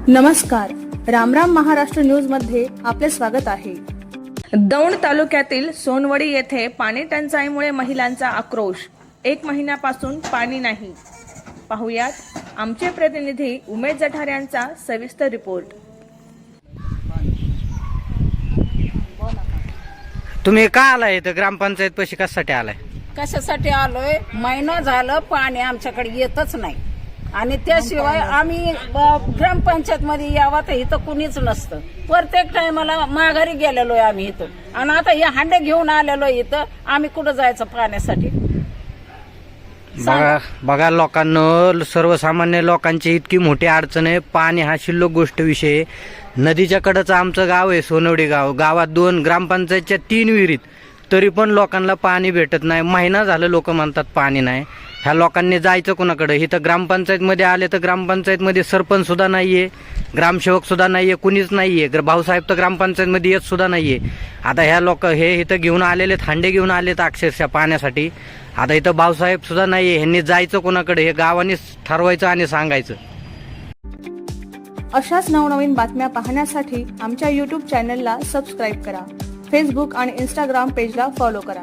नमस्कार, रामराम महाराष्ट्र न्यूज मध्ये आपले स्वागत आहे। दौंड तालुक्यातील सोनवडी येथे पाणी टंचाईमुळे महिलांचा आक्रोश। 1 महिन्यापासून पाणी नाही। पाहुयात आमचे प्रतिनिधी उमेश जठार यांचा सविस्तर रिपोर्ट। तुम्ही का आलाय इथं ग्रामपंचायत पशी कशासाठी आलाय? कशासाठी आलोय? महिना झालं पाणी आमच्याकडे येतच नाही आणि त्याशिवाय आम्ही ग्रामपंचायत मध्ये यावं तर इथं कुणीच नसतं। प्रत्येक टायमाला माघारी गेलेलो आहे आम्ही इथं आणि आता हे हांडे घेऊन आलेलो इथं। आम्ही कुठं जायचं पाण्यासाठी? बघा लोकांना, सर्वसामान्य लोकांची इतकी मोठी अडचण आहे। पाणी हा शिल्लक गोष्ट विषय। नदीच्या कडेच आमचं गाव आहे सोनवडी गाव। गावात 2 ग्रामपंचायतच्या 3 विहिरीत, तरी पण लोकांना पाणी भेटत नाही। महिना झालं लोक म्हणतात पाणी नाही। ह्या लोकांनी जायचं कोणाकडे? इथं ग्रामपंचायत मध्ये आले तर ग्रामपंचायत मध्ये सरपंच सुद्धा नाहीये, ग्रामसेवक सुद्धा नाहीये, कुणीच नाहीये। भाऊसाहेब तर ग्रामपंचायत मध्ये येत सुद्धा नाहीये। आता ह्या लोक हे इथं घेऊन आलेले, हांडे घेऊन आलेत अक्षरशः पाण्यासाठी। आता इथं भाऊसाहेब सुद्धा नाहीये। ह्यांनी जायचं कोणाकडे? हे गावानेच ठरवायचं आणि सांगायचं। अशाच नवनवीन बातम्या पाहण्यासाठी आमच्या YouTube चॅनलला सबस्क्राईब करा। फेसबुक आणि Instagram पेजला फॉलो करा।